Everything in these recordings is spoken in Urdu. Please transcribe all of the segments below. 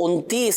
29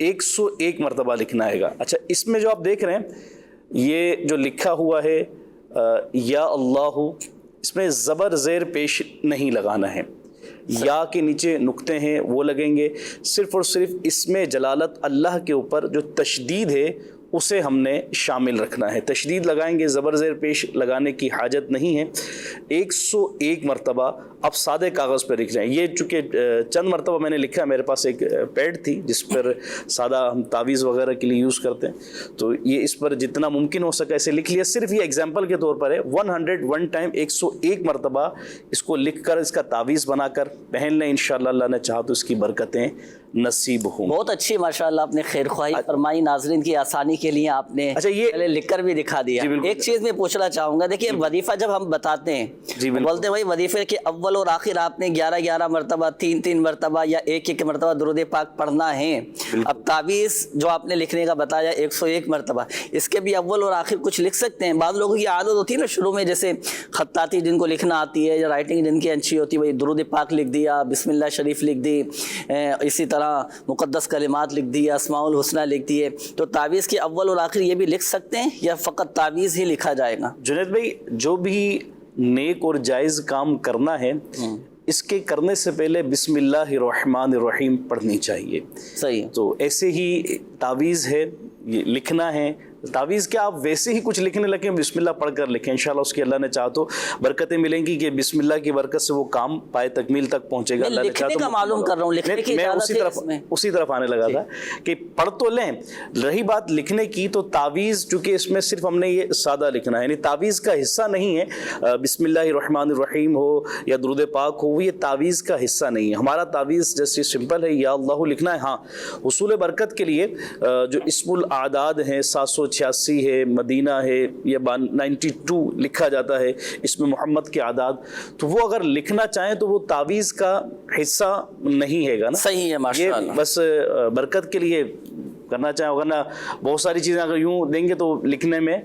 101 مرتبہ لکھنا ہے گا. اچھا اس میں جو آپ دیکھ رہے ہیں یہ جو لکھا ہوا ہے یا اللہ، اس میں زبر زیر پیش نہیں لگانا ہے. یا کے نیچے نقطے ہیں وہ لگیں گے. صرف اور صرف اس میں جلالت اللہ کے اوپر جو تشدید ہے اسے ہم نے شامل رکھنا ہے. تشدید لگائیں گے، زبر زیر پیش لگانے کی حاجت نہیں ہے. 101 مرتبہ آپ سادے کاغذ پہ لکھ لیں. یہ چونکہ چند مرتبہ میں نے لکھا ہے، میرے پاس ایک پیڈ تھی جس پر سادہ ہم تعویذ وغیرہ کے لیے یوز کرتے ہیں، تو یہ اس پر جتنا ممکن ہو سکے ایسے لکھ لیا. صرف یہ ایگزامپل کے طور پر ہے. 101 ٹائم 101 مرتبہ اس کو لکھ کر اس کا تعویذ بنا کر پہن لیں. انشاءاللہ اللہ نے چاہا تو اس کی برکتیں نصیب ہوں. بہت اچھی ماشاءاللہ آپ نے خیر خواہی فرمائی. ناظرین کی آسانی کے لیے آپ نے یہ لکھ کر بھی دکھا دیا. ایک چیز میں پوچھنا چاہوں گا، دیکھیے وظیفہ جب ہم بتاتے ہیں بولتے ہیں بھائی وظیفے کے اول اور آخر آپ نے 11 مرتبہ 3 مرتبہ یا 1 مرتبہ درود پاک پڑھنا ہے. اب تعویذ جو آپ نے لکھنے کا بتایا 101 مرتبہ، اس کے بھی اول اور آخر کچھ لکھ سکتے ہیں. بعض لوگوں کی عادت ہوتی ہے نا شروع میں، جیسے خطاطی جن کو لکھنا آتی ہے یا رائٹنگ جن کی اچھی ہوتی ہے، بھائی درود پاک لکھ دیا، بسم اللہ شریف لکھ دی، اسی طرح مقدس کلمات لکھ دی، اسماء الحسنہ لکھ دیے. تو تعویذ کے اول اور آخر یہ بھی لکھ سکتے ہیں یا فقط تعویذ ہی لکھا جائے گا؟ جنید بھائی جو بھی نیک اور جائز کام کرنا ہے اس کے کرنے سے پہلے بسم اللہ الرحمن الرحیم پڑھنی چاہیے. صحیح. تو ایسے ہی تعویذ ہے، یہ لکھنا ہے. تعویذ کیا آپ ویسے ہی کچھ لکھنے لگیں، بسم اللہ پڑھ کر لکھیں، انشاءاللہ اس کی اللہ نے چاہا تو برکتیں ملیں گی کہ بسم اللہ کی برکت سے وہ کام پائے تکمیل تک پہنچے گا. اللہ نے چاہا تو معلوم کر رہا ہوں لکھنے کی میں اسی طرف آنے لگا تھا کہ پڑھ تو لیں. رہی بات لکھنے کی، تو تعویذ چونکہ اس میں صرف ہم نے یہ سادہ لکھنا ہے، یعنی تعویذ کا حصہ نہیں ہے. بسم اللہ الرحمن الرحیم ہو یا درود پاک ہو، وہ یہ تعویذ کا حصہ نہیں ہے. ہمارا تعویذ جیسے سمپل ہے یا اللہ لکھنا ہے. ہاں حصول برکت کے لیے جو اسم الاعداد ہیں 786 ہے، مدینہ ہے، یہ 92 لکھا جاتا ہے اس میں محمد کے اعداد، تو وہ اگر لکھنا چاہیں تو وہ تعویذ کا حصہ نہیں ہے گا نا. صحیح ہے ماشاءاللہ. بس برکت کے لیے کرنا چاہیں، ورنہ بہت ساری چیزیں اگر یوں دیں گے تو لکھنے میں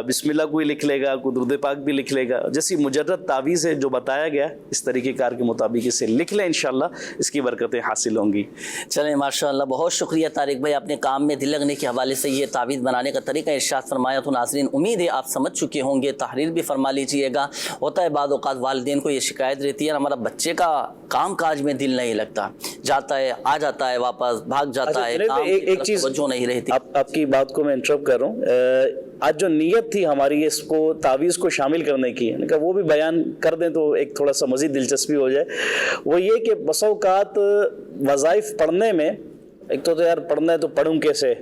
بسم اللہ کوئی لکھ لے گا، کوئی درود پاک بھی لکھ لے گا. جیسی مجرد تعویذ ہے جو بتایا گیا اس طریقہ کار کے مطابق اسے لکھ لیں، انشاءاللہ اس کی برکتیں حاصل ہوں گی. چلیں ماشاءاللہ، بہت شکریہ طارق بھائی، اپنے کام میں دل لگنے کے حوالے سے یہ تعویذ بنانے کا طریقہ ارشاد فرمایا. تو ناظرین امید ہے آپ سمجھ چکے ہوں گے، تحریر بھی فرما لیجئے گا. ہوتا ہے بعض اوقات والدین کو یہ شکایت رہتی ہے ہمارا بچے کا کام کاج میں دل نہیں لگتا، جاتا ہے آ جاتا ہے واپس بھاگ جاتا ہے، ایک چیز توجہ نہیں رہتی. آپ کی بات کو میں انٹرپٹ کر رہا ہوں. آج جو نیت تھی ہماری اس کو تعویذ کو شامل کرنے کی، وہ بھی بیان کر دیں تو ایک تھوڑا سا مزید دلچسپی ہو جائے. وہ یہ کہ بسا اوقات وظائف پڑھنے میں ایک تو یار پڑھنا ہے تو پڑھوں کیسے،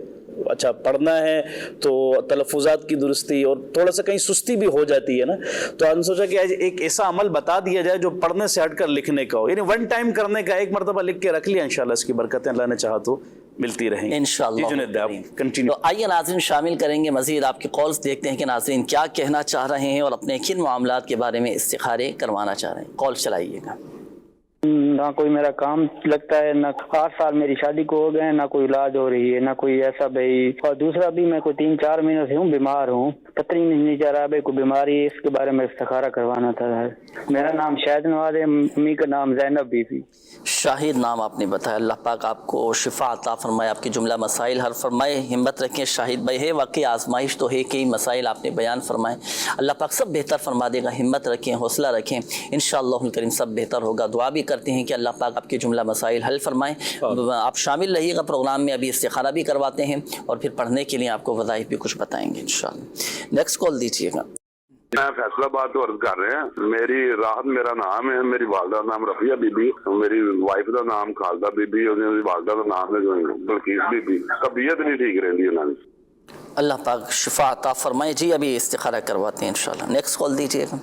اچھا پڑھنا ہے تو تلفظات کی درستی اور تھوڑا سا کہیں سستی بھی ہو جاتی ہے نا. تو ہم نے سوچا کہ ایک ایسا عمل بتا دیا جائے جو پڑھنے سے ہٹ کر لکھنے کا ہو، یعنی ون ٹائم کرنے کا. 1 مرتبہ لکھ کے رکھ لیا، انشاءاللہ اس کی برکتیں اللہ نے چاہا تو ملتی رہیں انشاءاللہ. کنٹینیو. تو آئیے ناظرین شامل کریں گے مزید آپ کے کالز، دیکھتے ہیں کہ ناظرین کیا کہنا چاہ رہے ہیں اور اپنے کن معاملات کے بارے میں استخارے کروانا چاہ رہے ہیں. کال چلائیے گا. نہ کوئی میرا کام لگتا ہے، نہ 8 سال میری شادی کو ہو گئے، نہ کوئی علاج ہو رہی ہے، نہ کوئی ایسا بھائی. اور دوسرا بھی میں کوئی 3-4 مہینوں سے ہوں بیمار ہوں، پتہ ہی نہیں چل رہا بھائی کوئی بیماری ہے، اس کے بارے میں استخارہ کروانا تھا. میرا نام شاہد نواز ہے، امی کا نام زینب بی بی. شاہد نام آپ نے بتایا، اللہ پاک آپ کو شفا عطا فرمائے، آپ کے جملہ مسائل حل فرمائے. ہمت رکھیں شاہد بھائی، ہے واقعی آزمائش تو ہے، کئی مسائل آپ نے بیان فرمائے، اللہ پاک سب بہتر فرما دے گا. ہمت رکھیں، حوصلہ رکھیں، انشاءاللہ الکریم سب بہتر ہوگا. دعا بھی کرتے ہیں کہ اللہ پاک آپ کے جملہ مسائل حل فرمائیں. آپ شامل رہیے گا پروگرام میں، ابھی استخارہ بھی کرواتے ہیں اور پھر پڑھنے کے لیے آپ کو وظائف بھی کچھ بتائیں گے انشاءاللہ. نیکسٹ کال دیجیے گا. میں فیصلہ آباد تو عرض کر رہے ہیں. میری راحت میرا نام ہے، میری والدہ کا نام رفیہ بی بی، میری وائف کا نام خالدہ بی بی، اور میری والدہ کا نام ہے بلقیس بی بی. طبیعت نہیں ٹھیک رہتی ہے. اللہ پاک شفا عطا فرمائے. جی ابھی استخارہ کرواتے ہیں انشاءاللہ. نیکسٹ کال دیجیے گا.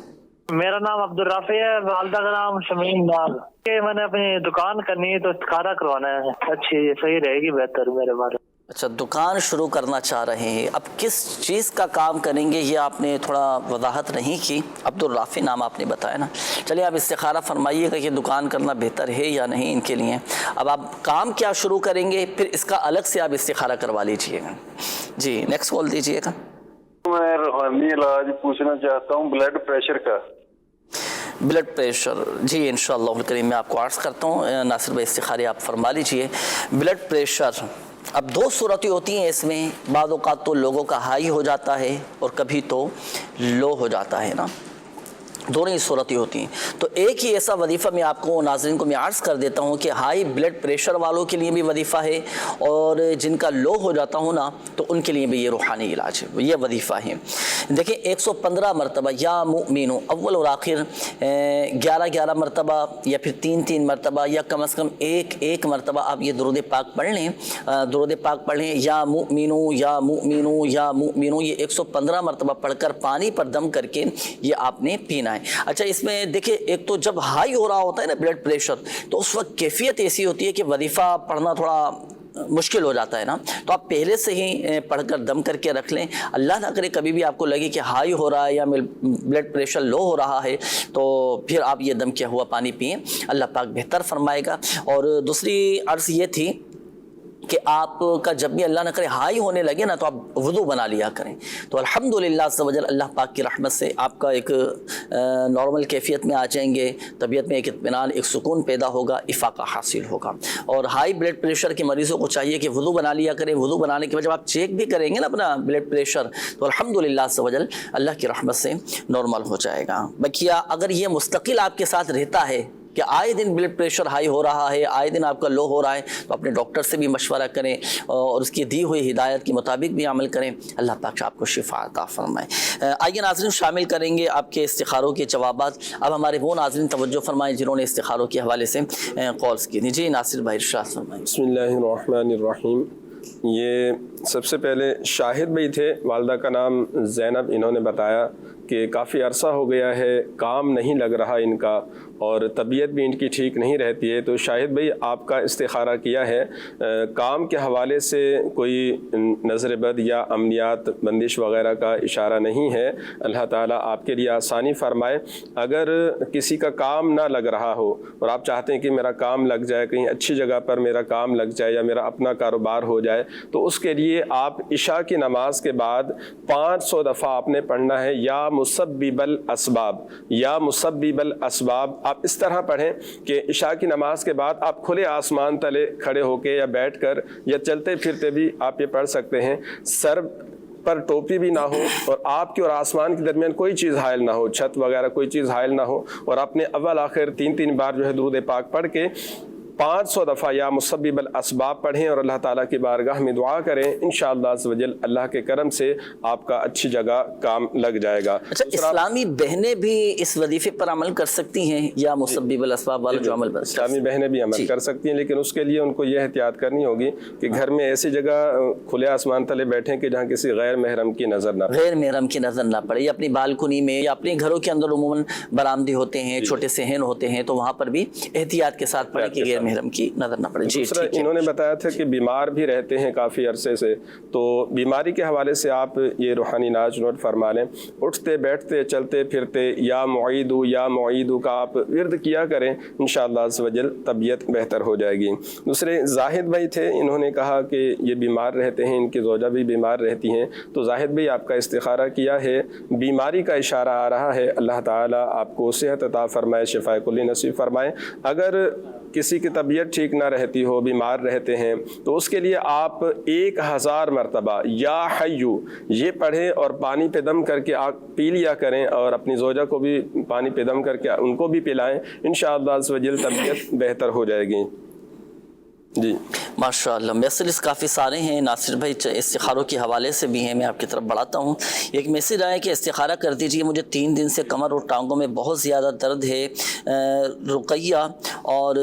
میرا نام عبدالرافع ہے، والدہ کا نام شمیم ناز. کہ میں نے اپنی دکان کرنی ہے تو استخارہ کروانا ہے. اچھی صحیح رہے گی، بہتر میرے بارے. اچھا دکان شروع کرنا چاہ رہے ہیں، اب کس چیز کا کام کریں گے یہ آپ نے تھوڑا وضاحت نہیں کی. عبدالرافع نام آپ نے بتایا نا. چلیے آپ استخارہ فرمائیے گا کہ دکان کرنا بہتر ہے یا نہیں ان کے لیے. اب آپ کام کیا شروع کریں گے پھر اس کا الگ سے آپ استخارہ کروا لیجئے گا. جی نیکسٹ کال دیجیے گا. میں روحانی علاج پوچھنا چاہتا ہوں بلڈ پریشر کا. بلڈ پریشر، جی انشاءاللہ الکریم میں آپ کو عرض کرتا ہوں. ناصر بھائی استخارے آپ فرما لیجئے. بلڈ پریشر اب دو صورتیں ہوتی ہیں اس میں، بعض اوقات تو لوگوں کا ہائی ہو جاتا ہے اور کبھی تو لو ہو جاتا ہے نا، دونوں ہی صورتیں ہوتی ہیں۔ تو ایک ہی ایسا وظیفہ میں آپ کو ناظرین کو میں عرض کر دیتا ہوں کہ ہائی بلڈ پریشر والوں کے لیے بھی وظیفہ ہے، اور جن کا لو ہو جاتا ہوں نا تو ان کے لیے بھی یہ روحانی علاج ہے، یہ وظیفہ ہے۔ دیکھیں 115 مرتبہ یا مؤمنو، اول اور آخر 11 مرتبہ یا پھر 3 مرتبہ یا کم از کم ایک مرتبہ آپ یہ درود پاک پڑھ لیں، درود پاک پڑھ لیں، یا مؤمنو یا مؤمنو یا مؤمنو، یہ 115 مرتبہ پڑھ کر پانی پر دم کر کے یہ آپ نے پینا ہے۔ اچھا اس میں دیکھیں ایک تو جب ہائی ہو رہا ہوتا ہے نا بلڈ پریشر، تو اس وقت کیفیت ایسی ہوتی ہے کہ وظیفہ پڑھنا تھوڑا مشکل ہو جاتا ہے نا، تو آپ پہلے سے ہی پڑھ کر دم کر کے رکھ لیں۔ اللہ نہ کرے کبھی بھی آپ کو لگے کہ ہائی ہو رہا ہے یا بلڈ پریشر لو ہو رہا ہے، تو پھر آپ یہ دم کیا ہوا پانی پئیں، اللہ پاک بہتر فرمائے گا۔ اور دوسری عرض یہ تھی کہ آپ کا جب بھی اللہ نہ کرے ہائی ہونے لگے نا تو آپ وضو بنا لیا کریں، تو الحمدللہ عز و جل اللہ پاک کی رحمت سے آپ کا ایک نارمل کیفیت میں آ جائیں گے، طبیعت میں ایک اطمینان، ایک سکون پیدا ہوگا، افاقہ حاصل ہوگا۔ اور ہائی بلڈ پریشر کے مریضوں کو چاہیے کہ وضو بنا لیا کریں، وضو بنانے کے بعد جب آپ چیک بھی کریں گے نا اپنا بلڈ پریشر تو الحمدللہ عز و جل اللہ کی رحمت سے نارمل ہو جائے گا۔ بکیا اگر یہ مستقل آپ کے ساتھ رہتا ہے کہ آئے دن بلڈ پریشر ہائی ہو رہا ہے، آئے دن آپ کا لو ہو رہا ہے، تو اپنے ڈاکٹر سے بھی مشورہ کریں اور اس کی دی ہوئی ہدایت کے مطابق بھی عمل کریں، اللہ پاک آپ کو شفا عطا فرمائے۔ آئیے ناظرین شامل کریں گے آپ کے استخاروں کے جوابات۔ اب ہمارے وہ ناظرین توجہ فرمائیں جنہوں نے استخاروں کے حوالے سے کالز کی تھی۔ جی ناصر بھائی ارشاد فرمائیں۔ بسم اللہ الرحمن الرحیم۔ یہ سب سے پہلے شاہد بھائی تھے، والدہ کا نام زینب، انہوں نے بتایا کہ کافی عرصہ ہو گیا ہے کام نہیں لگ رہا ان کا اور طبیعت بھی ان کی ٹھیک نہیں رہتی ہے، تو شاہد بھائی آپ کا استخارہ کیا ہے، کام کے حوالے سے کوئی نظر بد یا عملیات بندش وغیرہ کا اشارہ نہیں ہے، اللہ تعالیٰ آپ کے لیے آسانی فرمائے۔ اگر کسی کا کام نہ لگ رہا ہو اور آپ چاہتے ہیں کہ میرا کام لگ جائے، کہیں اچھی جگہ پر میرا کام لگ جائے یا میرا اپنا کاروبار ہو جائے، تو اس کے لیے آپ عشاء کی نماز کے بعد 500 دفعہ آپ نے پڑھنا ہے، یا مسبب الاسباب، یا مسبب الاسباب۔ آپ اس طرح پڑھیں کہ عشاء کی نماز کے بعد آپ کھلے آسمان تلے کھڑے ہو کے یا بیٹھ کر یا چلتے پھرتے بھی آپ یہ پڑھ سکتے ہیں، سر پر ٹوپی بھی نہ ہو اور آپ کے اور آسمان کے درمیان کوئی چیز حائل نہ ہو، چھت وغیرہ کوئی چیز حائل نہ ہو، اور آپ نے اول آخر 3 بار جو ہے درود پاک پڑھ کے 500 دفعہ یا مسبب الاسباب پڑھیں اور اللہ تعالیٰ کی بارگاہ میں دعا کریں، انشاءاللہ عز و جل اللہ کے کرم سے آپ کا اچھی جگہ کام لگ جائے گا۔ اچھا اسلامی بہنیں بھی اس وظیفے پر عمل کر سکتی ہیں یا مسبب الاسباب والے جو عمل پر اسلامی بہنیں بھی عمل کر سکتی ہیں، لیکن اس کے لیے ان کو یہ احتیاط کرنی ہوگی کہ گھر میں ایسی جگہ کھلے آسمان تلے بیٹھیں کہ جہاں کسی غیر محرم کی نظر نہ پڑے، غیر محرم کی نظر نہ پڑے، یا اپنی بالکنی میں یا اپنے گھروں کے اندر عموماً برآمدے ہوتے ہیں، چھوٹے صحن ہوتے ہیں، تو وہاں پر بھی احتیاط کے ساتھ پڑے کہ غیر محرم کی نظر نہ پڑے۔ دوسرا انہوں نے بتایا تھا کہ بیمار بھی رہتے ہیں کافی عرصے سے، تو بیماری کے حوالے سے آپ یہ روحانی علاج نوٹ فرما لیں، اٹھتے بیٹھتے چلتے پھرتے یا معیدو کا آپ ورد کیا کریں، انشاءاللہ عز و جل طبیعت بہتر ہو جائے گی۔ دوسرے زاہد بھائی تھے، انہوں نے کہا کہ یہ بیمار رہتے ہیں، ان کی زوجہ بھی بیمار رہتی ہیں، تو زاہد بھائی آپ کا استخارہ کیا ہے، بیماری کا اشارہ آ رہا ہے، اللہ تعالیٰ آپ کو صحت عطا فرمائے، شفاء کلی نصیب فرمائے۔ اگر کسی کی طبیعت ٹھیک نہ رہتی ہو، بیمار رہتے ہیں، تو اس کے لیے آپ 1000 مرتبہ یا حیو یہ پڑھیں اور پانی پہ دم کر کے آپ پی لیا کریں، اور اپنی زوجہ کو بھی پانی پہ دم کر کے ان کو بھی پلائیں، انشاءاللہ عز و جل طبیعت بہتر ہو جائے گی۔ جی ماشاءاللہ میسیجز کافی سارے ہیں ناصر بھائی، استخاروں کے حوالے سے بھی ہیں، میں آپ کی طرف بڑھاتا ہوں۔ ایک میسیج آیا کہ استخارہ کر دیجئے، مجھے 3 دن سے کمر اور ٹانگوں میں بہت زیادہ درد ہے، رقیہ اور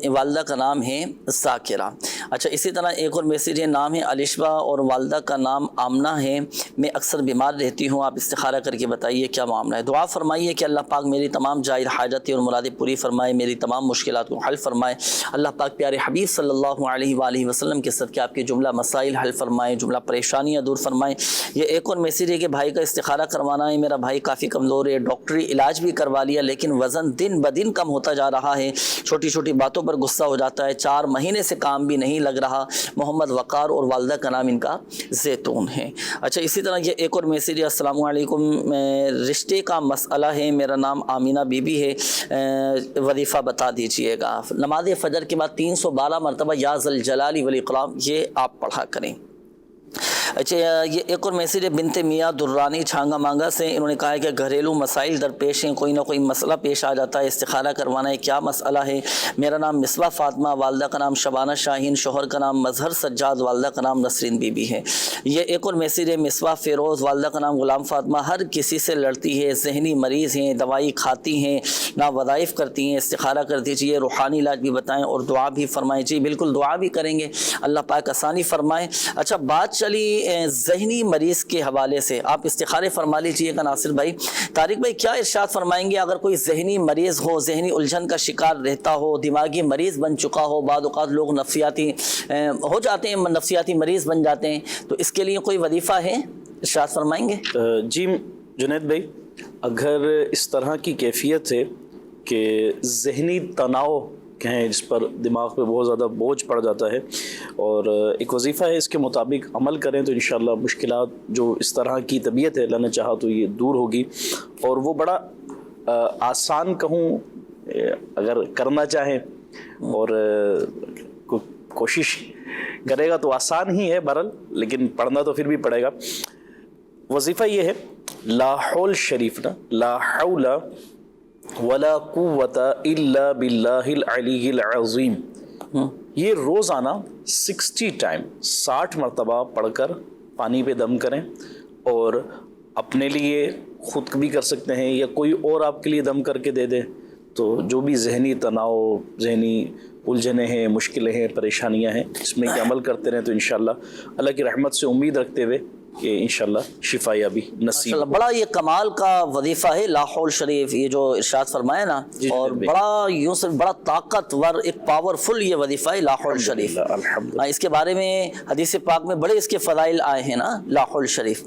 والدہ کا نام ہے ذاکرہ۔ اچھا اسی طرح ایک اور میسیج ہے، نام ہے الشبا اور والدہ کا نام آمنہ ہے، میں اکثر بیمار رہتی ہوں، آپ استخارہ کر کے بتائیے کیا معاملہ ہے۔ دعا فرمائیے کہ اللہ پاک میری تمام جائز حاجتیں اور مرادیں پوری فرمائے، میری تمام مشکلات کو حل فرمائے، اللہ پاک پیارے حبیب صلی اللہ علیہ وآلہ وسلم کے صدقے آپ کے جملہ مسائل حل فرمائے، جملہ پریشانیاں دور فرمائے۔ یہ ایک اور میسیج ہے کہ بھائی کا استخارہ کروانا ہے، میرا بھائی کافی کمزور ہے، ڈاکٹری علاج بھی کروا لیا لیکن وزن دن بدن کم ہوتا جا رہا ہے، چھوٹی چھوٹی باتوں پر غصہ ہو جاتا ہے، 4 مہینے سے کام بھی نہیں لگ رہا۔ محمد وقار اور والدہ کا نام ان کا زیتون ہے۔ اچھا اسی طرح یہ ایک اور میسیج ہے، السلام علیکم، رشتے کا مسئلہ ہے، میرا نام آمینہ بی بی ہے، وظیفہ بتا دیجئے گا۔ نماز فجر کے بعد 312 مرتبہ مرتبہ یا ذل جلال والاکرام یہ آپ پڑھا کریں۔ اچھا یہ ایک اور میسیج ہے بنت میاں درانی چھانگا مانگا سے، انہوں نے کہا ہے کہ گھریلو مسائل درپیش ہیں، کوئی نہ کوئی مسئلہ پیش آ جاتا ہے، استخارہ کروانا ہے، کیا مسئلہ ہے؟ میرا نام مصباح فاطمہ، والدہ کا نام شبانہ شاہین، شوہر کا نام مظہر سجاد، والدہ کا نام نسرین بی بی ہے۔ یہ ایک اور میسیج ہے مصباح فیروز، والدہ کا نام غلام فاطمہ، ہر کسی سے لڑتی ہے، ذہنی مریض ہیں، دوائی کھاتی ہیں، نہ وظائف کرتی ہیں، استخارہ کر دیجیے، روحانی علاج بھی بتائیں اور دعا بھی فرمائیں۔ جی بالکل دعا بھی کریں گے، اللہ پاک آسانی فرمائے۔ اچھا بات چلی ذہنی مریض کے حوالے سے، آپ استخارے فرما لیجیے گا ناصر بھائی۔ طارق بھائی کیا ارشاد فرمائیں گے اگر کوئی ذہنی مریض ہو، ذہنی الجھن کا شکار رہتا ہو، دماغی مریض بن چکا ہو، بعض اوقات لوگ نفسیاتی ہو جاتے ہیں، نفسیاتی مریض بن جاتے ہیں، تو اس کے لیے کوئی وظیفہ ہے؟ ارشاد فرمائیں گے۔ جی جنید بھائی، اگر اس طرح کی کیفیت ہے کہ ذہنی تناؤ کہیں جس پر دماغ پہ بہت زیادہ بوجھ پڑ جاتا ہے اور ایک وظیفہ ہے اس کے مطابق عمل کریں تو انشاءاللہ مشکلات جو اس طرح کی طبیعت ہے اللہ نے چاہا تو یہ دور ہوگی، اور وہ بڑا آسان کہوں اگر کرنا چاہیں اور کوشش کرے گا تو آسان ہی ہے بہرحال، لیکن پڑھنا تو پھر بھی پڑے گا۔ وظیفہ یہ ہے لا حول شریف نا، لا حول ولا قوت الا باللہ العلی العظیم، یہ روزانہ 60 مرتبہ پڑھ کر پانی پہ دم کریں، اور اپنے لیے خود بھی کر سکتے ہیں یا کوئی اور آپ کے لیے دم کر کے دے دے، تو جو بھی ذہنی تناؤ، ذہنی الجھنیں ہیں، مشکلیں ہیں، پریشانیاں ہیں، اس میں کہ عمل کرتے رہیں تو انشاءاللہ اللہ کی رحمت سے امید رکھتے ہوئے کہ انشاءاللہ شفا یابی نصیب۔ بڑا یہ کمال کا وظیفہ ہے لا حول شریف، یہ جو ارشاد فرمایا نا، اور بڑا یوں سے بڑا طاقتور ایک پاورفل یہ وظیفہ ہے لا حول شریف۔ اس کے بارے میں حدیث پاک میں بڑے اس کے فضائل آئے ہیں نا لا حول شریف،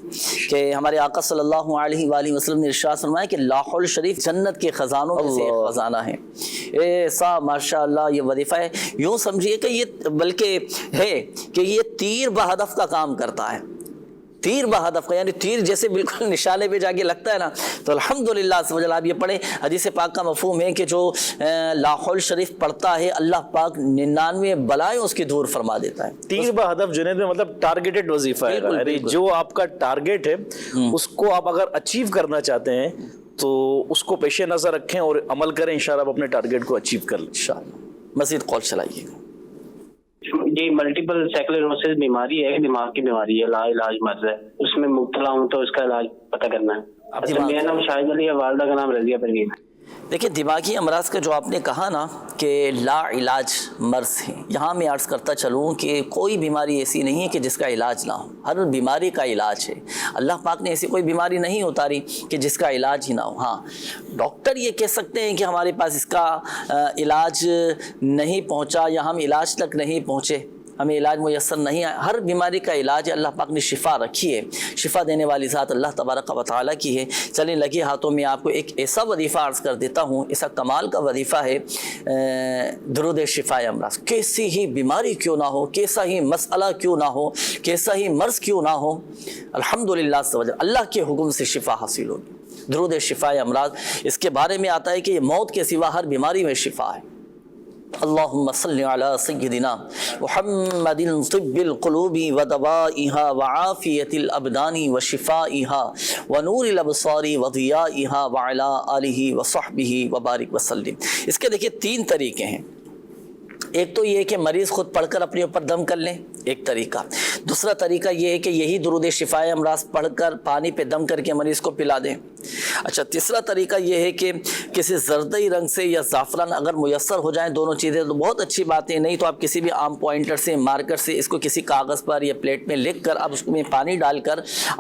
کہ ہمارے آقا صلی اللہ علیہ وآلہ وسلم نے ارشاد فرمایا کہ لا حول شریف جنت کے خزانوں میں سے ایک خزانہ ہے۔ ایسا ماشاءاللہ یہ وظیفہ ہے، یوں سمجھیے کہ یہ بلکہ ہے کہ یہ تیر بہدف کا کام کرتا ہے، تیر بہدف کا، یعنی تیر جیسے بالکل نشانے پہ جا کے لگتا ہے نا، تو الحمدللہ سمجھ آپ یہ پڑھیں۔ حدیث پاک کا مفہوم ہے کہ جو لا حول شریف پڑھتا ہے اللہ پاک 99 بلائیں اس کی دور فرما دیتا ہے۔ تیر بہدف جنید میں مطلب ٹارگیٹڈ وظیفہ ہے، یعنی جو آپ کا ٹارگیٹ ہے اس کو آپ اگر اچیو کرنا چاہتے ہیں تو اس کو پیش نظر رکھیں اور عمل کریں، انشاءاللہ آپ اپنے ٹارگیٹ کو اچیو کر لیں انشاءاللہ۔ مزید کال چلائیے گا۔ جی ملٹیپل سیکلروسس بیماری ہے، دماغ کی بیماری ہے، لا علاج مرض ہے، اس میں مبتلا ہوں تو اس کا علاج پتہ کرنا ہے۔ میرا نام شاہد علی ہے، والدہ کا نام رضیہ پروین ہے۔ دیکھیں دماغی امراض کا جو آپ نے کہا نا کہ لا علاج مرض ہے، یہاں میں عرض کرتا چلوں کہ کوئی بیماری ایسی نہیں ہے کہ جس کا علاج نہ ہو، ہر بیماری کا علاج ہے۔ اللہ پاک نے ایسی کوئی بیماری نہیں اتاری کہ جس کا علاج ہی نہ ہو۔ ہاں ڈاکٹر یہ کہہ سکتے ہیں کہ ہمارے پاس اس کا علاج نہیں پہنچا یا ہم علاج تک نہیں پہنچے، ہمیں علاج میسر نہیں آیا، ہر بیماری کا علاج ہے، اللہ پاک نے شفا رکھی ہے، شفا دینے والی ذات اللہ تبارک و تعالیٰ کی ہے۔ چلیں لگے ہاتھوں میں آپ کو ایک ایسا وظیفہ عرض کر دیتا ہوں، ایسا کمال کا وظیفہ ہے درود شفا امراض۔ کیسی ہی بیماری کیوں نہ ہو، کیسا ہی مسئلہ کیوں نہ ہو، کیسا ہی مرض کیوں نہ ہو، الحمدللہ اللہ کے حکم سے شفا حاصل ہوگی۔ درود شفا امراض، اس کے بارے میں آتا ہے کہ یہ موت کے سوا ہر بیماری میں شفا ہے۔ اللہم صلی علی سیدنا محمد طب القلوب ودوائها وعافیت الابدان وشفائها ونور الابصار وضیائها وعلی آلہ وصحبہ وبارک وسلم۔ اس کے دیکھیں 3 طریقے ہیں، ایک تو یہ کہ مریض خود پڑھ کر اپنے اوپر دم کر لیں، ایک طریقہ۔ دوسرا طریقہ یہ ہے کہ یہی درود شفا امراض پڑھ کر پانی پہ دم کر کے مریض کو پلا دیں۔ اچھا تیسرا طریقہ یہ ہے کہ کسی زردئی رنگ سے یا زعفران اگر میسر ہو جائیں دونوں چیزیں تو بہت اچھی بات ہے، نہیں تو آپ کسی بھی عام پوائنٹر سے مارکر سے اس کو کسی کاغذ پر یا پلیٹ میں لکھ کر آپ اس میں پانی ڈال کر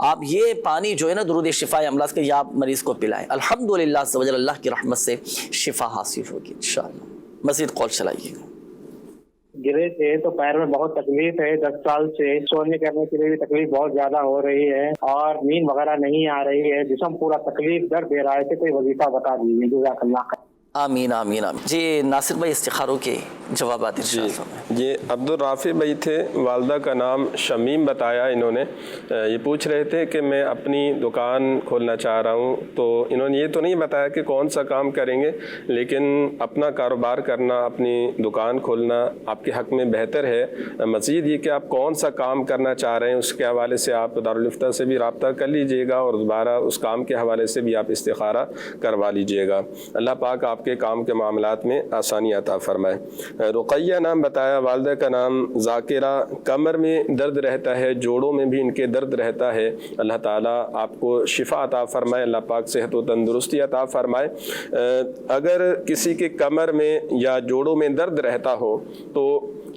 آپ یہ پانی جو ہے نا درود شفا امراض کا یہ آپ مریض کو پلائیں، الحمدللہ اللہ کی رحمت سے شفا حاصل ہوگی انشاءاللہ۔ مزید کال چلائیے گا۔ گرے تھے تو پیر میں بہت تکلیف ہے، 10 سال سے سونے کرنے کے لیے بھی تکلیف بہت زیادہ ہو رہی ہے اور نیند وغیرہ نہیں آ رہی ہے، جسم پورا تکلیف درد دے رہا ہے، کوئی وظیفہ بتا دیجیے جزاک اللہ۔ آمین آمین آمین. جی ناصر بھائی استخاروں کے جوابات ارشاد فرمائیں. یہ عبدالرافع بھائی تھے، والدہ کا نام شمیم بتایا انہوں نے. یہ پوچھ رہے تھے کہ میں اپنی دکان کھولنا چاہ رہا ہوں، تو انہوں نے یہ تو نہیں بتایا کہ کون سا کام کریں گے، لیکن اپنا کاروبار کرنا، اپنی دکان کھولنا آپ کے حق میں بہتر ہے. مزید یہ کہ آپ کون سا کام کرنا چاہ رہے ہیں اس کے حوالے سے آپ دارالفتہ سے بھی رابطہ کر لیجئے گا، اور دوبارہ اس کام کے حوالے سے بھی آپ استخارہ کروا لیجئے گا. اللہ پاک آپ کے کام کے معاملات میں آسانی عطا فرمائے. رقیہ نام بتایا، والدہ کا نام ذاکرہ. کمر میں درد رہتا ہے، جوڑوں میں بھی ان کے درد رہتا ہے. اللہ تعالیٰ آپ کو شفا عطا فرمائے، اللہ پاک صحت و تندرستی عطا فرمائے. اگر کسی کے کمر میں یا جوڑوں میں درد رہتا ہو تو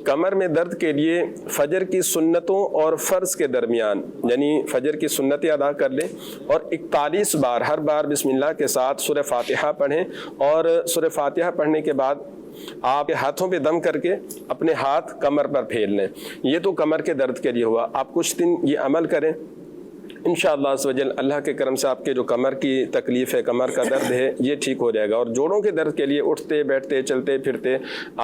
کمر میں درد کے لیے فجر کی سنتوں اور فرض کے درمیان، یعنی فجر کی سنتیں ادا کر لیں اور 41 بار ہر بار بسم اللہ کے ساتھ سورہ فاتحہ پڑھیں، اور سورہ فاتحہ پڑھنے کے بعد آپ ہاتھوں پہ دم کر کے اپنے ہاتھ کمر پر پھیل لیں. یہ تو کمر کے درد کے لیے ہوا. آپ کچھ دن یہ عمل کریں، انشاءاللہ عز و جل اللہ کے کرم سے آپ کے جو کمر کی تکلیف ہے، کمر کا درد ہے، یہ ٹھیک ہو جائے گا. اور جوڑوں کے درد کے لیے اٹھتے بیٹھتے چلتے پھرتے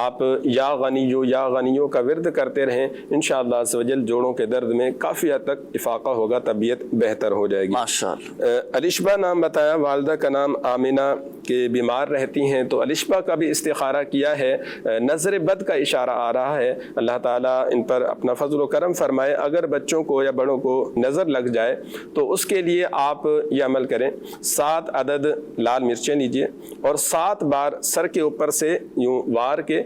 آپ یا غنیو کا ورد کرتے رہیں. انشاءاللہ عز و جل جوڑوں کے درد میں کافی حد تک افاقہ ہوگا، طبیعت بہتر ہو جائے گی. ماشاءاللہ. الشبہ نام بتایا، والدہ کا نام آمنہ کے بیمار رہتی ہیں، تو الشبہ کا بھی استخارہ کیا ہے. نظر بد کا اشارہ آ رہا ہے، اللہ تعالیٰ ان پر اپنا فضل و کرم فرمائے. اگر بچوں کو یا بڑوں کو نظر لگ جائے تو اس کے لیے آپ یہ عمل کریں، 7 عدد لال مرچیں لیجئے اور 7 بار سر کے اوپر سے یوں وار کے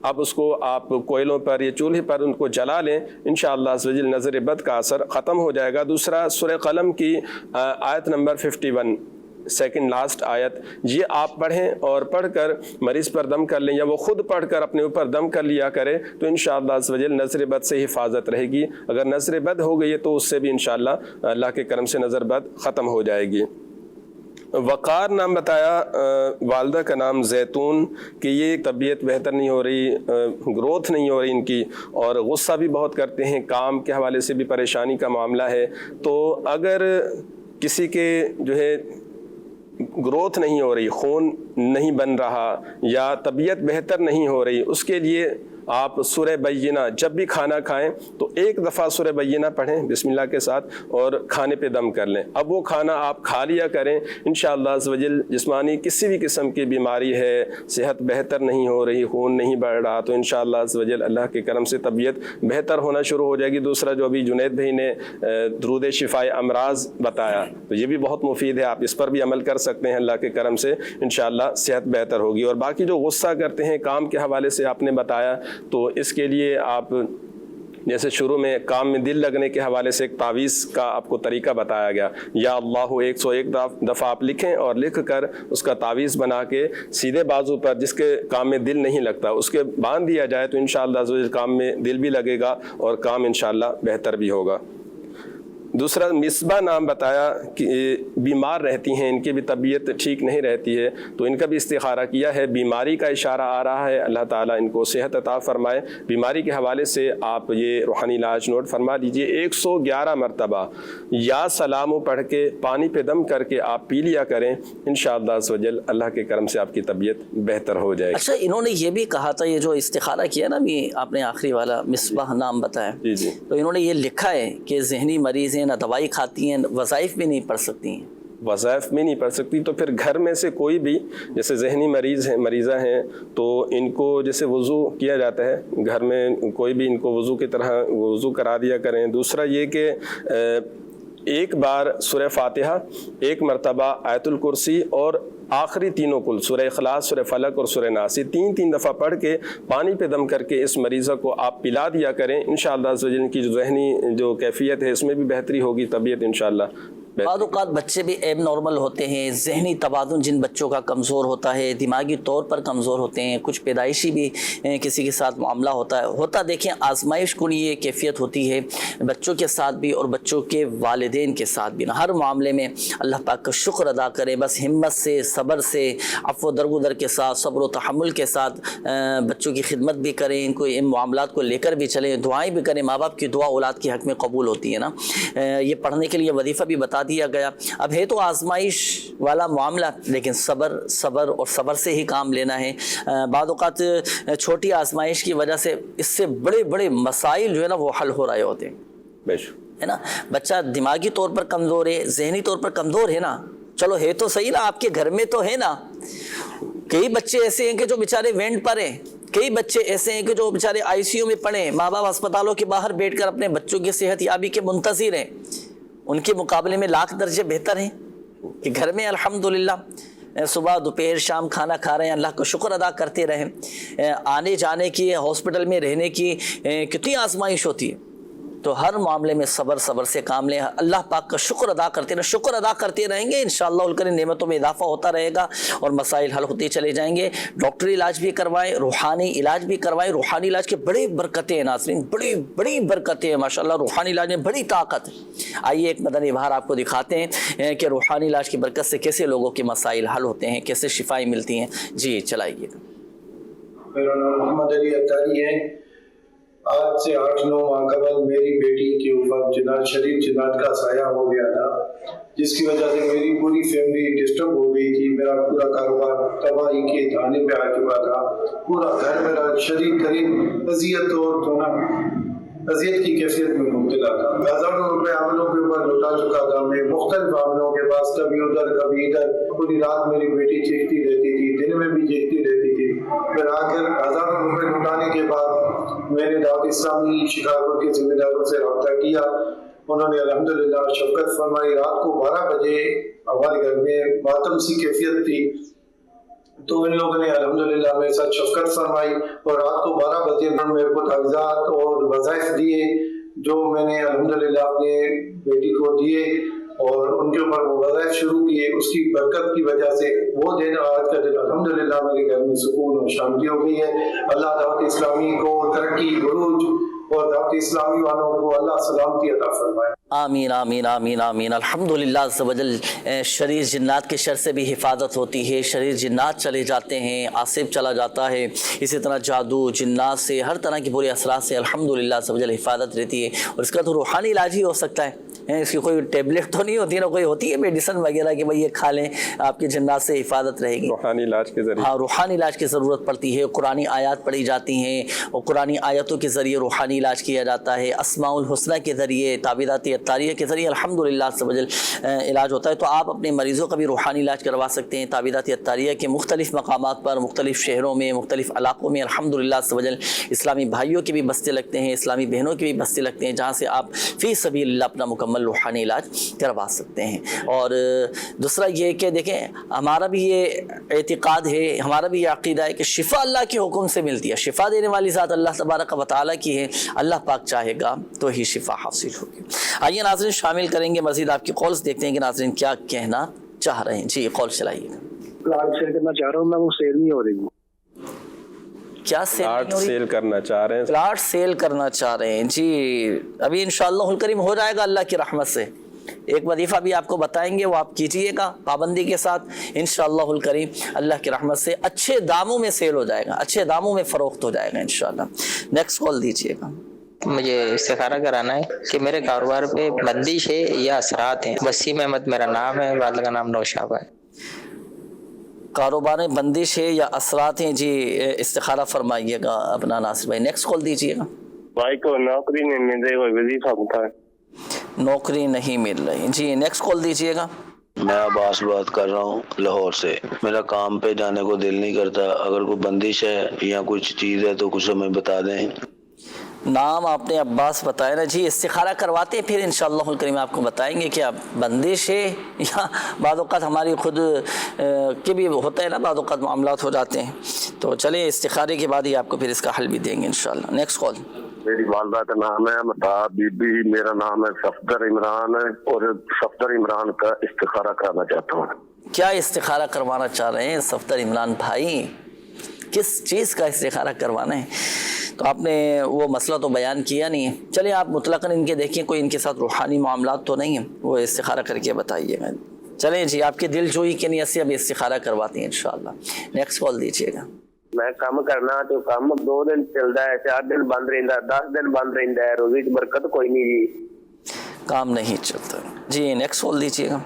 اب اس کو آپ کوئلوں پر یا چولہے پر ان کو جلا لیں. انشاءاللہ عز و جل نظر بد کا اثر ختم ہو جائے گا. دوسرا سورہ قلم کی آیت نمبر 51 سیکنڈ لاسٹ آیت، یہ آپ پڑھیں اور پڑھ کر مریض پر دم کر لیں، یا وہ خود پڑھ کر اپنے اوپر دم کر لیا کرے، تو انشاءاللہ عز و جل نظر بد سے حفاظت رہے گی. اگر نظر بد ہو گئی ہے تو اس سے بھی انشاءاللہ اللہ کے کرم سے نظر بد ختم ہو جائے گی. وقار نام بتایا، والدہ کا نام زیتون، کہ یہ طبیعت بہتر نہیں ہو رہی، گروتھ نہیں ہو رہی ان کی، اور غصہ بھی بہت کرتے ہیں، کام کے حوالے سے بھی پریشانی کا معاملہ ہے. تو اگر کسی کے جو ہے گروتھ نہیں ہو رہی، خون نہیں بن رہا، یا طبیعت بہتر نہیں ہو رہی، اس کے لیے آپ سورہ بینہ جب بھی کھانا کھائیں تو ایک دفعہ سورہ بینہ پڑھیں بسم اللہ کے ساتھ اور کھانے پہ دم کر لیں. اب وہ کھانا آپ کھا لیا کریں. انشاءاللہ عز و جل جسمانی کسی بھی قسم کی بیماری ہے، صحت بہتر نہیں ہو رہی، خون نہیں بڑھ رہا، تو انشاءاللہ عز و جل اللہ کے کرم سے طبیعت بہتر ہونا شروع ہو جائے گی. دوسرا جو ابھی جنید بھائی نے درود شفائے امراض بتایا، تو یہ بھی بہت مفید ہے، آپ اس پر بھی عمل کر سکتے ہیں. اللہ کے کرم سے انشاءاللہ صحت بہتر ہوگی. اور باقی جو غصہ کرتے ہیں کام کے حوالے سے آپ نے بتایا، تو اس کے لیے آپ جیسے شروع میں کام میں دل لگنے کے حوالے سے ایک تعویذ کا آپ کو طریقہ بتایا گیا، یا اللہ 101 دفعہ آپ لکھیں اور لکھ کر اس کا تعویذ بنا کے سیدھے بازو پر جس کے کام میں دل نہیں لگتا اس کے باندھ دیا جائے، تو انشاءاللہ کام میں دل بھی لگے گا اور کام انشاءاللہ بہتر بھی ہوگا. دوسرا مصباح نام بتایا کہ بیمار رہتی ہیں، ان کی بھی طبیعت ٹھیک نہیں رہتی ہے، تو ان کا بھی استخارہ کیا ہے. بیماری کا اشارہ آ رہا ہے، اللہ تعالیٰ ان کو صحت عطا فرمائے. بیماری کے حوالے سے آپ یہ روحانی علاج نوٹ فرما لیجئے. 111 مرتبہ یا سلام پڑھ کے پانی پہ دم کر کے آپ پی لیا کریں. انشاءاللہ عز و جل اللہ کے کرم سے آپ کی طبیعت بہتر ہو جائے گی. اچھا، انہوں نے یہ بھی کہا تھا، یہ جو استخارہ کیا نا بھی آپ نے آخری والا مصباح نام بتایا، جی تو انہوں نے یہ لکھا ہے کہ ذہنی مریض نہ دوائی کھاتی ہیں، وظائف بھی نہیں پڑھ سکتی ہیں. وظائف میں نہیں پڑھ سکتی، تو پھر گھر میں سے کوئی بھی جیسے ذہنی مریضہ ہیں تو ان کو جیسے وضو کیا جاتا ہے، گھر میں کوئی بھی ان کو وضو کی طرح وضو کرا دیا کریں. دوسرا یہ کہ ایک بار سورہ فاتحہ، ایک مرتبہ آیت الکرسی، اور آخری تینوں کل سورہ اخلاص، سورہ فلق اور سورہ ناس، 3 دفعہ پڑھ کے پانی پہ دم کر کے اس مریضہ کو آپ پلا دیا کریں. انشاءاللہ عز و جل کی جو ذہنی جو کیفیت ہے اس میں بھی بہتری ہوگی، طبیعت انشاءاللہ. بعض اوقات بچے بھی ایب نارمل ہوتے ہیں، ذہنی توازن جن بچوں کا کمزور ہوتا ہے، دماغی طور پر کمزور ہوتے ہیں، کچھ پیدائشی بھی کسی کے ساتھ معاملہ ہوتا دیکھیں آزمائش کو یہ کیفیت ہوتی ہے بچوں کے ساتھ بھی اور بچوں کے والدین کے ساتھ بھی. ہر معاملے میں اللہ پاک کا شکر ادا کریں، بس ہمت سے، صبر سے، عفو و درگزر کے ساتھ، صبر و تحمل کے ساتھ بچوں کی خدمت بھی کریں، ان کو ان معاملات کو لے کر بھی چلیں، دعائیں بھی کریں. ماں باپ کی دعا اولاد کے حق میں قبول ہوتی ہے نا. یہ پڑھنے کے لیے وظیفہ بھی بتا بتا دیا گیا. اب ہے تو آزمائش والا معاملہ, لیکن صبر اور صبر سے ہی کام لینا ہے. بعض اوقات چھوٹی آزمائش کی وجہ سے اس سے بڑے بڑے مسائل جو ہے نا وہ حل ہو رہے ہوتے ہیں, ہے نا. بچہ دماغی طور پر کمزور ہے, ذہنی طور پر کمزور ہے نا, چلو ہے تو صحیح نا, آپ کے گھر میں تو ہے نا. کئی بچے ایسے ہیں کہ جو بیچارے وینٹ پر ہیں, کئی بچے ایسے ہیں کہ جو بیچارے آئی سی یو میں پڑے, ماں باپ اسپتالوں کے باہر بیٹھ کر اپنے بچوں کی صحت یابی کے منتظر ہیں. ان کے مقابلے میں لاکھ درجے بہتر ہیں کہ گھر میں الحمدللہ صبح دوپہر شام کھانا کھا رہے ہیں, اللہ کا شکر ادا کرتے رہیں. آنے جانے کی, ہاسپٹل میں رہنے کی کتنی آزمائش ہوتی ہے, تو ہر معاملے میں صبر سے کام لیں. اللہ پاک کا شکر ادا کرتے رہیں گے, انشاءاللہ الکریم نعمتوں میں اضافہ ہوتا رہے گا اور مسائل حل ہوتے چلے جائیں گے. ڈاکٹری علاج بھی کروائیں, روحانی علاج بھی کروائیں. روحانی علاج کے بڑی برکتیں ہیں ناظرین, بڑی برکتیں ہیں ماشاءاللہ. روحانی علاج میں بڑی طاقت ہے. آئیے ایک مدنی بہار آپ کو دکھاتے ہیں کہ روحانی علاج کی برکت سے کیسے لوگوں کے مسائل حل ہوتے ہیں, کیسے شفائیں ملتی ہیں. جی چلائیے. میرا نام محمد علی اتاری ہے. آج سے 8-9 ماہ قبل میری بیٹی کے اوپر شدید جنات کا سایہ ہو گیا تھا, جس کی وجہ سے میری پوری فیملی ڈسٹرب ہو گئی تھی. میرا پورا کاروبار تباہی کے دھانے پہ آ چکا تھا. پورا گھر میرا شدید ترین اذیت کی کیفیت میں مبتلا تھا. ہزاروں روپے عاملوں کے اوپر لوٹا چکا تھا میں, مختلف عاملوں کے پاس, کبھی ادھر کبھی ادھر. پوری رات میری بیٹی چیختی رہتی تھی, دن میں بھی چیختی رہتی تھی. پھر آخر ہزاروں روپے لوٹانے کے بعد میں نے دعوت اسلامی شکارپور کے ذمہ داروں سے رابطہ کیا. انہوں نے الحمدللہ شفقت فرمائی. رات کو 12 بجے ہمارے گھر میں ماتم سی کیفیت تھی, تو ان لوگوں نے الحمدللہ میرے ساتھ شفقت فرمائی اور رات کو 12 بجے میرے کو تعویذات اور وظائف دیے جو میں نے الحمدللہ اپنے بیٹی کو دیے اور ان کے اوپر وہ وظائف شروع کیے. اس کی برکت کی وجہ سے وہ دن آج کا دن الحمدللہ میرے گھر میں سکون اور شانتی ہو گئی ہے. اللہ دعوت اسلامی کو ترقی, عروج اور دعوت اسلامی والوں کو اللہ سلامتی عطا فرمائے. آمین آمین آمین آمین. الحمدللہ عز و جل. شریر جنات کے شر سے بھی حفاظت ہوتی ہے. شریر جنات چلے جاتے ہیں, آصف چلا جاتا ہے. اسی طرح جادو جنات سے, ہر طرح کی برے اثرات سے الحمدللہ عز و جل حفاظت رہتی ہے. اور اس کا تو روحانی علاج ہی ہو سکتا ہے. اس کی کوئی ٹیبلٹ تو نہیں ہوتی نا, کوئی ہوتی ہے میڈیسن وغیرہ کہ بھائی یہ کھا لیں آپ کی جنات سے حفاظت رہے گی. روحانی علاج کے ذریعے, ہاں روحانی علاج کی ضرورت پڑتی ہے. قرآنی آیات پڑھی جاتی ہیں اور قرآنی آیتوں کے ذریعے روحانی علاج کیا جاتا ہے. اسماء الحسنہ کے ذریعے, تعویذات اتاریہ کے ذریعے الحمدللہ عز و جل علاج ہوتا ہے. تو آپ اپنے مریضوں کا بھی روحانی علاج کروا سکتے ہیں. تعویذات اتاریہ کے مختلف مقامات پر, مختلف شہروں میں, مختلف علاقوں میں الحمدللہ عز و جل اسلامی بھائیوں کے بھی بستے لگتے ہیں, اسلامی بہنوں کے بھی بستے لگتے ہیں, جہاں سے آپ فی سبیل اللہ اپنا مکمل روحانی علاج کروا سکتے ہیں. اور دوسرا یہ کہ دیکھیں, ہمارا بھی یہ اعتقاد ہے, ہمارا بھی یہ عقیدہ ہے کہ شفا اللہ کے حکم سے ملتی ہے. شفا دینے والی ذات اللہ تبارک و تعالیٰ کی ہے. اللہ پاک چاہے گا تو ہی شفا حاصل ہوگی. آئیے ناظرین شامل کریں گے مزید آپ کی کالز, دیکھتے ہیں کہ ناظرین کیا کہنا چاہ رہے ہیں. جی کال چلائیے. پلاٹ سیل کرنا چاہ رہا ہوں میں, وہ سیل نہیں ہو رہی. کیا سیل کرنا چاہ رہے ہیں؟ پلاٹ سیل کرنا چاہ رہے ہیں. جی ابھی انشاءاللہ الکریم ہو جائے گا اللہ کی رحمت سے. ایک وظیفہ بھی آپ کو بتائیں گے, وہ آپ کیجئے گا پابندی کے ساتھ انشاءاللہ الکریم. اللہ کی رحمت سے اچھے داموں میں سیل ہو جائے گا, اچھے داموں میں فروخت ہو جائے گا انشاءاللہ. نیکسٹ کال دیجئے گا. مجھے استخارہ کرانا ہے کہ میرے کاروبار پہ بندش ہے یا اثرات ہیں. وسیم احمد میرا نام ہے, والد کا نام نوشابہ ہے. کاروبار میں بندش ہے یا اثرات ہیں, جی استخارہ فرمائیے گا اپنا ناصر بھائی. نیکسٹ کال دیجئے گا. بھائی کو نوکری نہیں مل رہی, کوئی وظیفہ بتا ہے. نوکری نہیں مل رہی, جی نیکسٹ کال دیجئے گا. میں عباس بات کر رہا ہوں لاہور سے. میرا کام پہ جانے کو دل نہیں کرتا. اگر کوئی بندش ہے یا کچھ چیز ہے تو کچھ ہمیں بتا دیں. نام آپ نے عباس بتایا نا جی. استخارہ کرواتے ہیں پھر انشاءاللہ الکریم آپ کو بتائیں گے کہ اب بندش ہے یا بعض اوقات ہماری خود کے بھی ہوتا ہے نا, بعض اوقات معاملات ہو جاتے ہیں. تو چلیں استخارے کے بعد ہی آپ کو پھر اس کا حل بھی دیں گے انشاءاللہ. Next call. میری والدہ کا نام ہے متاب بی بی, میرا نام ہے صفدر عمران ہے اور صفدر عمران کا استخارہ کرانا چاہتا ہوں. کیا استخارہ کروانا چاہ رہے ہیں صفدر عمران بھائی؟ کس چیز کا استخارہ کروانا ہے؟ تو آپ نے وہ مسئلہ تو بیان کیا نہیں ہے. چلیں آپ مطلقاً ان کے دیکھیں کوئی ان کے ساتھ روحانی معاملات تو نہیں ہیں, وہ استخارہ کر کے بتائیے گا. چلیں جی آپ کے دل جوئی کی نیت سے اب استخارہ کرواتے ہیں انشاءاللہ. نیکسٹ کال دیجیے گا. میں کام کرنا تو کام 2 دن چلتا ہے, 4 دن بند رہتا, 10 دن بند رہتا ہے. روزی کی برکت کوئی نہیں جی. کام نہیں چلتا. جی نیکسٹ کال دیجیے گا.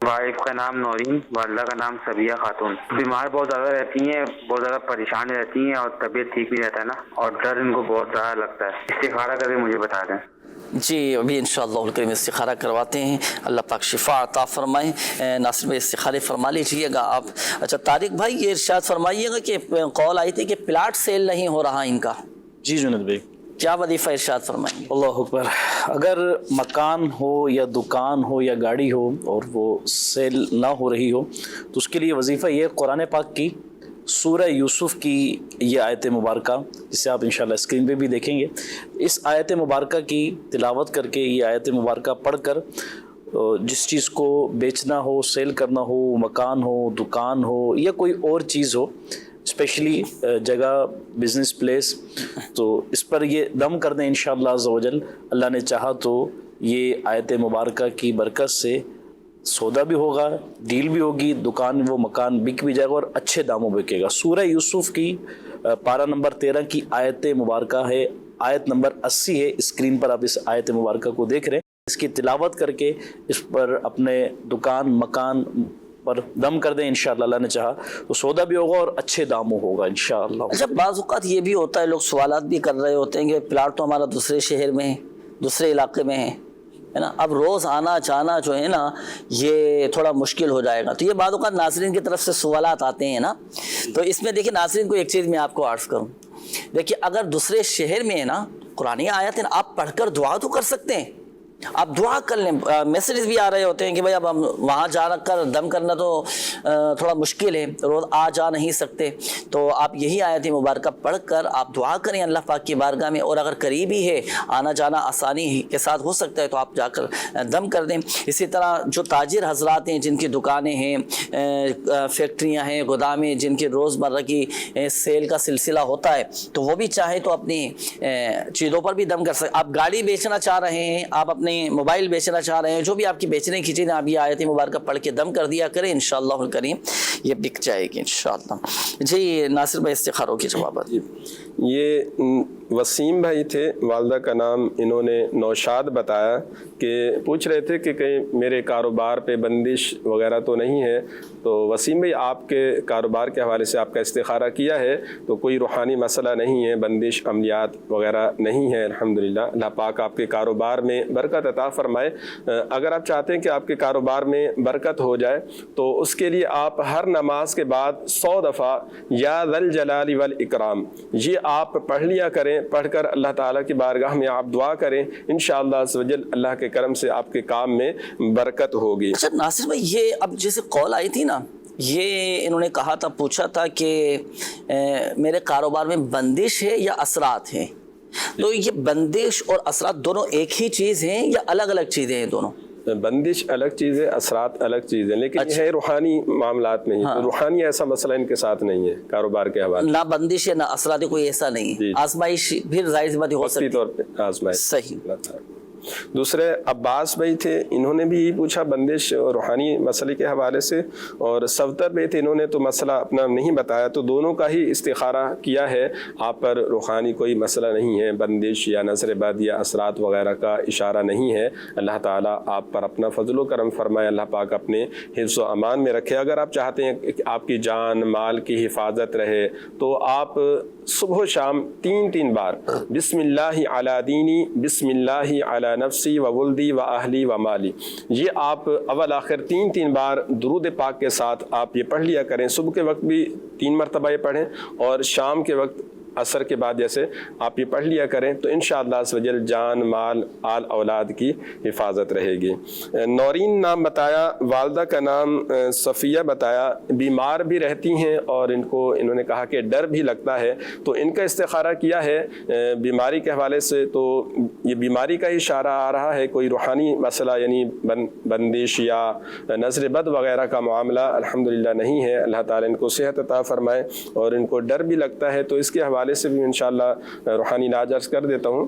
وائف کا نام نورین، والدہ کا نام سبیہ خاتون. بیمار بہت زیادہ رہتی ہیں، بہت زیادہ پریشان رہتی ہیں اور طبیعت ٹھیک نہیں رہتا ہے نا، اور ڈر ان کو بہت زیادہ لگتا ہے. استخارہ کر کے مجھے بتا دیں. جی ابھی انشاءاللہ الکریم استخارہ کرواتے ہیں، اللہ پاک شفا عطا فرمائیں. ناصر بھائی استخارے فرما لیجیے گا آپ. اچھا طارق بھائی یہ ارشاد فرمائیے گا کہ کال آئی تھی کہ پلاٹ سیل نہیں ہو رہا ان کا. جی جنید بھائی کیا وظیفہ ارشاد فرمائیں گے؟ اللہ اکبر. اگر مکان ہو یا دکان ہو یا گاڑی ہو اور وہ سیل نہ ہو رہی ہو تو اس کے لیے وظیفہ یہ قرآن پاک کی سورہ یوسف کی یہ آیت مبارکہ، جسے آپ انشاءاللہ اسکرین پہ بھی دیکھیں گے، اس آیت مبارکہ کی تلاوت کر کے، یہ آیت مبارکہ پڑھ کر جس چیز کو بیچنا ہو، سیل کرنا ہو، مکان ہو، دکان ہو یا کوئی اور چیز ہو، اسپیشلی جگہ بزنس پلیس، تو اس پر یہ دم کر دیں انشاءاللہ عز و جل. اللہ نے چاہا تو یہ آیت مبارکہ کی برکت سے سودا بھی ہوگا، ڈیل بھی ہوگی، دکان وہ مکان بک بھی جائے گا اور اچھے داموں بکے گا. سورہ یوسف کی پارہ نمبر 13 کی آیت مبارکہ ہے، آیت نمبر 80 ہے. اسکرین پر آپ اس آیت مبارکہ کو دیکھ رہے ہیں. اس کی تلاوت کر کے اس پر اپنے دکان مکان پر دم کر دیں انشاءاللہ. اللہ نے چاہا تو سودا بھی ہوگا اور اچھے داموں ہوگا انشاءاللہ. اچھا بعض اوقات یہ بھی ہوتا ہے، لوگ سوالات بھی کر رہے ہوتے ہیں کہ پلاٹ تو ہمارا دوسرے شہر میں ہے، دوسرے علاقے میں ہے نا، اب روز آنا جانا جو ہے نا یہ تھوڑا مشکل ہو جائے گا. تو یہ بعض اوقات ناظرین کی طرف سے سوالات آتے ہیں نا. تو اس میں دیکھیں ناظرین کو ایک چیز میں آپ کو عرض کروں، دیکھیے اگر دوسرے شہر میں ہے نا، قرآن آیت آپ پڑھ کر دعا تو کر سکتے ہیں، آپ دعا کر لیں. میسیجز بھی آ رہے ہوتے ہیں کہ بھائی اب ہم وہاں جا کر دم کرنا تو تھوڑا مشکل ہے، روز آ جا نہیں سکتے، تو آپ یہی آیت مبارکہ پڑھ کر آپ دعا کریں اللہ پاک کی بارگاہ میں. اور اگر قریب ہی ہے، آنا جانا آسانی کے ساتھ ہو سکتا ہے، تو آپ جا کر دم کر دیں. اسی طرح جو تاجر حضرات ہیں، جن کی دکانیں ہیں، فیکٹریاں ہیں، گودامیں، جن کی روزمرہ کی سیل کا سلسلہ ہوتا ہے، تو وہ بھی چاہے تو اپنی چیزوں پر بھی دم کر سکتے. آپ گاڑی بیچنا چاہ رہے ہیں، آپ اپنے موبائل بیچنا چاہ رہے ہیں، جو بھی آپ کی بیچنے کی چیزیں، آپ یہ آیت مبارکہ پڑھ کے دم کر دیا کریں، انشاءاللہ الکریم یہ بک جائے گی انشاءاللہ. جی ناصر بھائی استخاروں کی جوابات. یہ وسیم بھائی تھے، والدہ کا نام انہوں نے نوشاد بتایا کہ پوچھ رہے تھے کہ کہیں میرے کاروبار پہ بندش وغیرہ تو نہیں ہے. تو وسیم بھائی آپ کے کاروبار کے حوالے سے آپ کا استخارہ کیا ہے تو کوئی روحانی مسئلہ نہیں ہے، بندش عملیات وغیرہ نہیں ہے الحمدللہ. اللہ پاک آپ کے کاروبار میں برکت عطا فرمائے. اگر آپ چاہتے ہیں کہ آپ کے کاروبار میں برکت ہو جائے تو اس کے لیے آپ ہر نماز کے بعد 100 دفعہ یا ذا الجلال والاکرام یہ آپ پڑھ لیا کریں. پڑھ کر اللہ تعالیٰ کی بارگاہ میں آپ دعا کریں، انشاءاللہ عز و جل اللہ کے کرم سے آپ کے کام میں برکت ہوگی. اچھا ناصر بھائی یہ اب جیسے کال آئی تھی نا، یہ انہوں نے کہا تھا، پوچھا تھا کہ میرے کاروبار میں بندش ہے یا اثرات ہیں، تو یہ بندش اور اثرات دونوں ایک ہی چیز ہیں یا الگ الگ چیزیں ہیں دونوں؟ بندش الگ چیز ہے، اثرات الگ چیز ہے، لیکن یہ ہے روحانی معاملات میں ہی. روحانی ایسا مسئلہ ان کے ساتھ نہیں ہے کاروبار کے حوالے. نہ بندش ہے نہ اثرات، کوئی ایسا نہیں ہے. آزمائش بھی ظاہر سی بات ہو سکتی ہے، طور پہ آزمائش. صحیح. دوسرے عباس بھائی تھے، انہوں نے بھی پوچھا بندش اور روحانی مسئلے کے حوالے سے. اور صفدر بھائی تھے، انہوں نے تو مسئلہ اپنا نہیں بتایا، تو دونوں کا ہی استخارہ کیا ہے. آپ پر روحانی کوئی مسئلہ نہیں ہے، بندش یا نظر بد یا اثرات وغیرہ کا اشارہ نہیں ہے. اللہ تعالیٰ آپ پر اپنا فضل و کرم فرمائے، اللہ پاک اپنے حفظ و امان میں رکھے. اگر آپ چاہتے ہیں کہ آپ کی جان مال کی حفاظت رہے تو آپ صبح و شام 3 بار بسم اللہ علی دینی، بسم اللہ علی نفسی و ولدی و اہلی و مالی، یہ آپ اول آخر 3 بار درود پاک کے ساتھ آپ یہ پڑھ لیا کریں. صبح کے وقت بھی 3 مرتبہ یہ پڑھیں اور شام کے وقت عصر کے بعد جیسے آپ یہ پڑھ لیا کریں تو انشاءاللہ عز و جل جان مال آل اولاد کی حفاظت رہے گی. نورین نام بتایا، والدہ کا نام صفیہ بتایا، بیمار بھی رہتی ہیں اور انہوں نے کہا کہ ڈر بھی لگتا ہے. تو ان کا استخارہ کیا ہے بیماری کے حوالے سے، تو یہ بیماری کا اشارہ آ رہا ہے، کوئی روحانی مسئلہ یعنی بندش یا نظر بد وغیرہ کا معاملہ الحمدللہ نہیں ہے. اللہ تعالیٰ ان کو صحت عطا فرمائے. اور ان کو ڈر بھی لگتا ہے تو اس کے حوالے سے بھی انشاءاللہ روحانی علاج عرض کر دیتا ہوں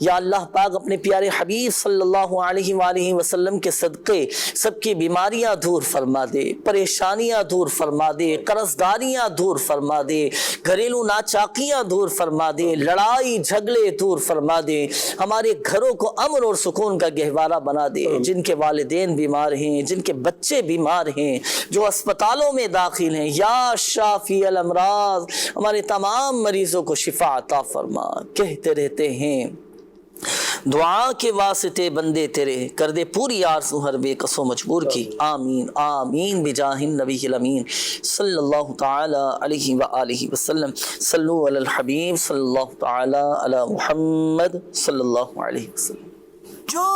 یا اللہ پاک اپنے پیارے حبیب صلی اللہ علیہ وآلہ وسلم کے صدقے سب کی بیماریاں دور فرما دے، پریشانیاں دور فرما دے، قرضداریاں دور فرما دے، گھریلو ناچاکیاں دور فرما دے، لڑائی جھگڑے دور فرما دے، ہمارے گھروں کو امن اور سکون کا گہوارہ بنا دے۔ جن کے والدین بیمار ہیں، جن کے بچے بیمار ہیں، جو اسپتالوں میں داخل ہیں، یا شافی الامراض ہمارے تمام مریضوں کو شفا عطا فرما۔ کہتے رہتے ہیں دعا کے واسطے بندے تیرے، کر دے پوری آرزو ہر بے کس و مجبور کی، آمین آمین بجاہ النبی الامین صلی اللہ تعالی علیہ وآلہ وسلم۔ صلو علی الحبیب صلی اللہ تعالی علی محمد صلی اللہ علیہ وسلم۔ جو